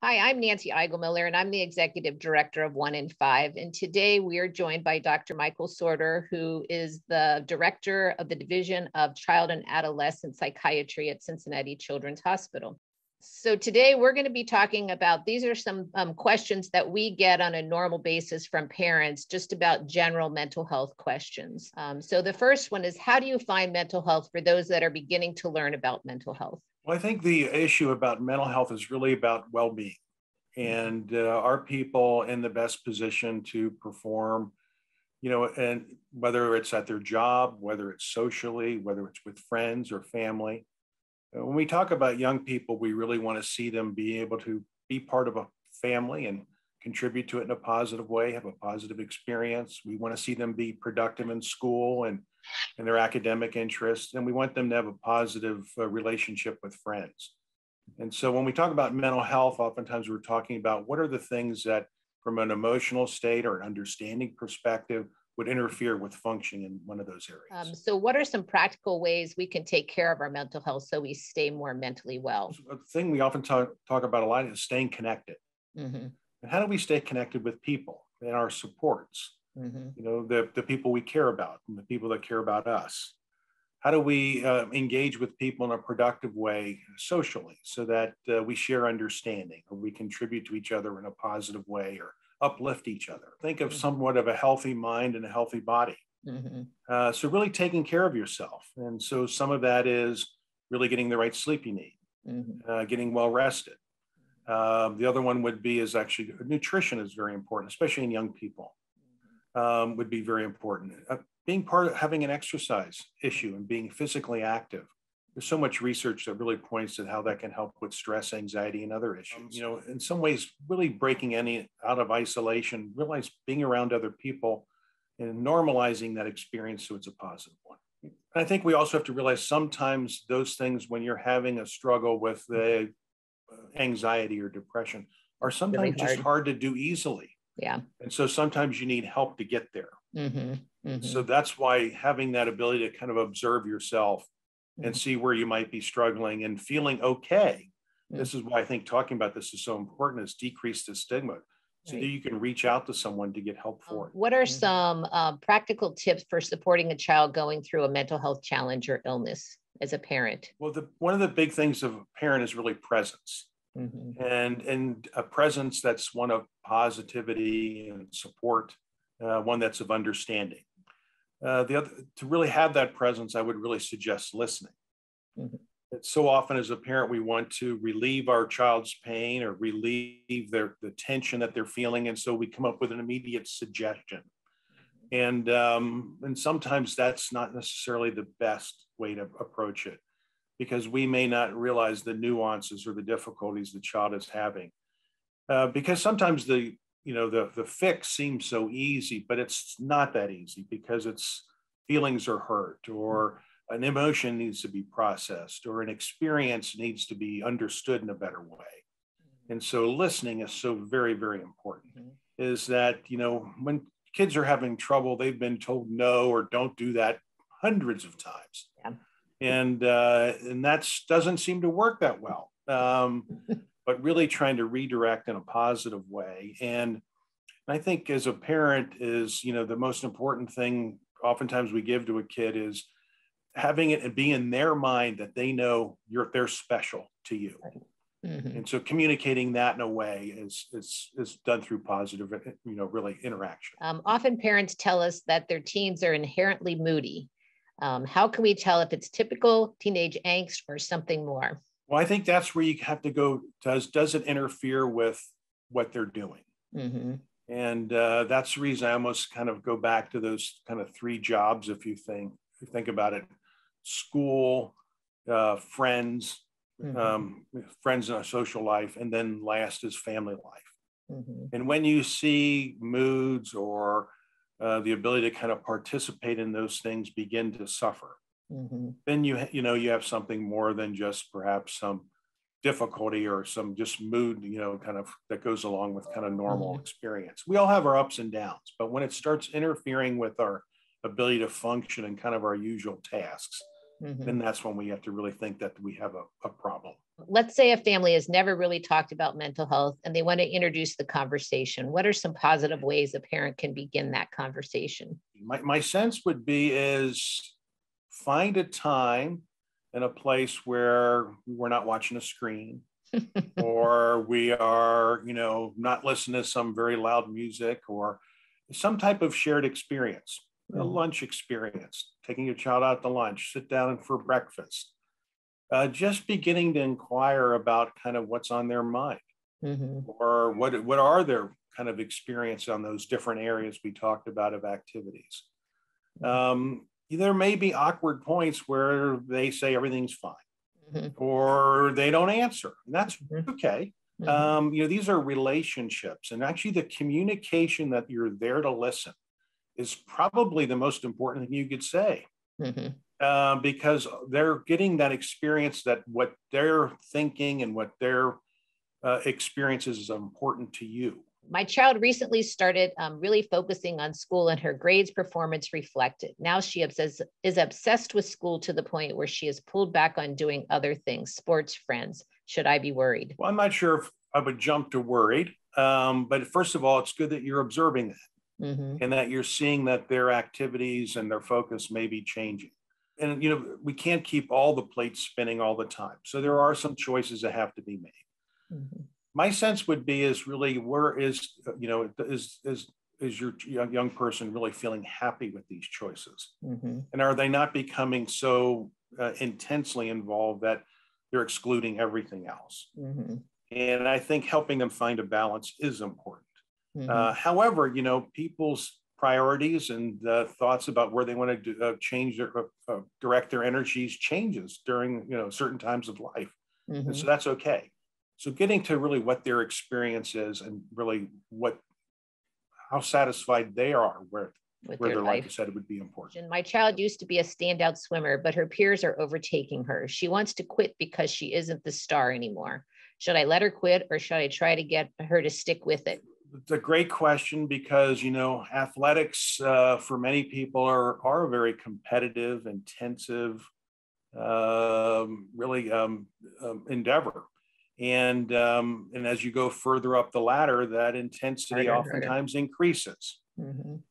Hi, I'm Nancy Eigelmiller, and I'm the Executive Director of One in Five. And today we are joined by Dr. Michael Sorter, who is the Director of the Division of Child and Adolescent Psychiatry at Cincinnati Children's Hospital. So today we're going to be talking about, these are some questions that we get on a normal basis from parents, just about general mental health questions. So the first one is, how do you find mental health for those that are beginning to learn about mental health? Well, I think the issue about mental health is really about well-being, and are people in the best position to perform, and whether it's at their job, whether it's socially, whether it's with friends or family. When we talk about young people, we really want to see them be able to be part of a family and contribute to it in a positive way, have a positive experience. We want to see them be productive in school and their academic interests, and we want them to have a positive relationship with friends. And so when we talk about mental health, oftentimes we're talking about what are the things that from an emotional state or an understanding perspective would interfere with functioning in one of those areas. So what are some practical ways we can take care of our mental health so we stay more mentally well? So the thing we often talk about a lot is staying connected. Mm-hmm. And how do we stay connected with people and our supports? Mm-hmm. The people we care about and the people that care about us. How do we engage with people in a productive way socially so that we share understanding or we contribute to each other in a positive way or uplift each other? Think of somewhat of a healthy mind and a healthy body. Mm-hmm. So really taking care of yourself. And so some of that is really getting the right sleep you need, getting well rested. The other one would be is actually nutrition is very important, especially in young people, would be very important. Being part of having an exercise issue and being physically active. There's so much research that really points to how that can help with stress, anxiety, and other issues. In some ways, really breaking any out of isolation, realize being around other people and normalizing that experience so it's a positive one. And I think we also have to realize sometimes those things when you're having a struggle with the anxiety or depression are sometimes Really just hard to do easily. Yeah. And so sometimes you need help to get there. Mm-hmm. So that's why having that ability to kind of observe yourself and see where you might be struggling and feeling okay. This is why I think talking about this is so important, is decrease the stigma so that you can reach out to someone to get help for it. What are some practical tips for supporting a child going through a mental health challenge or illness as a parent? Well, one of the big things of a parent is really presence. And a presence that's one of positivity and support, one that's of understanding. The other, to really have that presence, I would really suggest listening. So often as a parent, we want to relieve our child's pain or relieve the tension that they're feeling. And so we come up with an immediate suggestion. And sometimes that's not necessarily the best way to approach it, because we may not realize the nuances or the difficulties the child is having. Because sometimes the fix seems so easy, but it's not that easy because it's feelings are hurt or an emotion needs to be processed or an experience needs to be understood in a better way. And so listening is so very, very important. Is that, when kids are having trouble, they've been told no or don't do that hundreds of times. Yeah. And that doesn't seem to work that well. But really trying to redirect in a positive way. And I think as a parent is, the most important thing oftentimes we give to a kid is having it and be in their mind that they know they're special to you. And so communicating that in a way is done through positive, really interaction. Often parents tell us that their teens are inherently moody. How can we tell if it's typical teenage angst or something more? Well, I think that's where you have to go. Does it interfere with what they're doing? And that's the reason I almost kind of go back to those kind of three jobs. If you think about it, school, friends, friends in a social life, and then last is family life. And when you see moods or the ability to kind of participate in those things begin to suffer, then you have something more than just perhaps some difficulty or some just mood, kind of that goes along with kind of normal experience. We all have our ups and downs, but when it starts interfering with our ability to function and kind of our usual tasks, then that's when we have to really think that we have a problem. Let's say a family has never really talked about mental health and they want to introduce the conversation. What are some positive ways a parent can begin that conversation? My sense would be is find a time and a place where we're not watching a screen or we are, not listening to some very loud music or some type of shared experience, a lunch experience, taking your child out to lunch, sit down for breakfast. Just beginning to inquire about kind of what's on their mind or what are their kind of experience on those different areas we talked about of activities. There may be awkward points where they say everything's fine or they don't answer. And that's okay. These are relationships, and actually the communication that you're there to listen is probably the most important thing you could say. Because they're getting that experience that what they're thinking and what their experiences is important to you. My child recently started really focusing on school, and her grades performance reflected. Now she is obsessed with school to the point where she is pulled back on doing other things, sports, friends. Should I be worried? Well, I'm not sure if I would jump to worried, but first of all, it's good that you're observing that and that you're seeing that their activities and their focus may be changing. And, we can't keep all the plates spinning all the time. So there are some choices that have to be made. My sense would be is really where is your young person really feeling happy with these choices? And are they not becoming so intensely involved that they're excluding everything else? And I think helping them find a balance is important. However, people's priorities and thoughts about where they want to change their direct their energies changes during certain times of life, and so that's okay. So getting to really what their experience is and really how satisfied they are where their life is headed would be important. My child used to be a standout swimmer, but her peers are overtaking her. She wants to quit because she isn't the star anymore. Should I let her quit, or should I try to get her to stick with it? It's a great question because, athletics for many people are a very competitive, intensive, really endeavor. And as you go further up the ladder, that intensity oftentimes increases.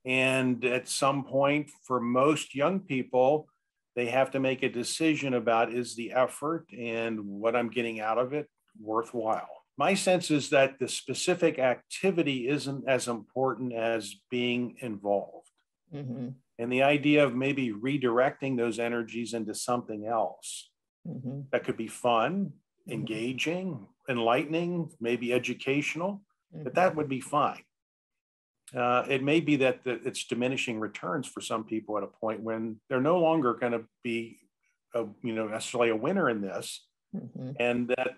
And at some point, for most young people, they have to make a decision about, is the effort and what I'm getting out of it worthwhile? My sense is that the specific activity isn't as important as being involved. And the idea of maybe redirecting those energies into something else that could be fun, engaging, enlightening, maybe educational, that would be fine. It may be that it's diminishing returns for some people at a point when they're no longer going to be, necessarily a winner in this. And that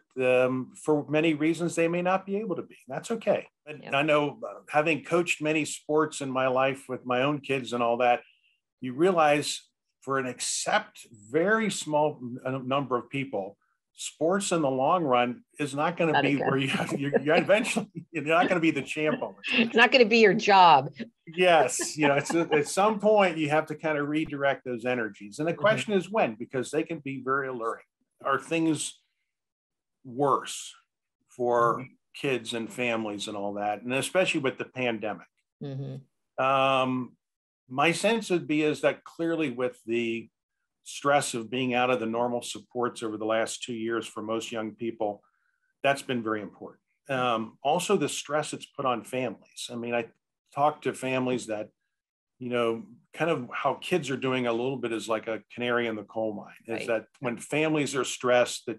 for many reasons, they may not be able to be. That's okay. And I know having coached many sports in my life with my own kids and all that, you realize for an very small number of people, sports in the long run is not going to be where you're eventually, you're not going to be the champ all the time. It's not going to be your job. Yes. It's at some point you have to kind of redirect those energies. And the question is when, because they can be very alluring. Are things worse for kids and families and all that? And especially with the pandemic. My sense would be is that clearly with the stress of being out of the normal supports over the last 2 years for most young people, that's been very important. Also, the stress it's put on families. I mean, I talk to families that, kind of how kids are doing a little bit is like a canary in the coal mine, is that when families are stressed, the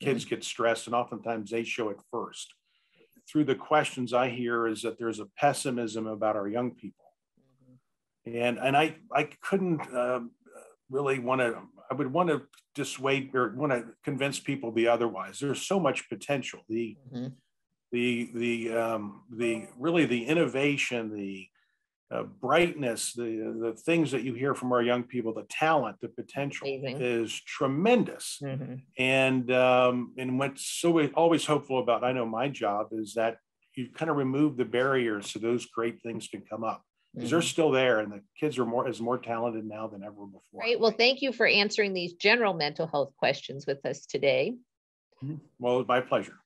kids get stressed, and oftentimes they show it first. Through the questions I hear is that there's a pessimism about our young people. And I couldn't really I would want to dissuade or want to convince people the otherwise. There's so much potential. The really the innovation, the brightness, the things that you hear from our young people, the talent, the potential is tremendous. And what's so always hopeful about, I know my job, is that you kind of remove the barriers so those great things can come up. Because they're still there, and the kids are more talented now than ever before. Right. Well, thank you for answering these general mental health questions with us today. Well, my pleasure.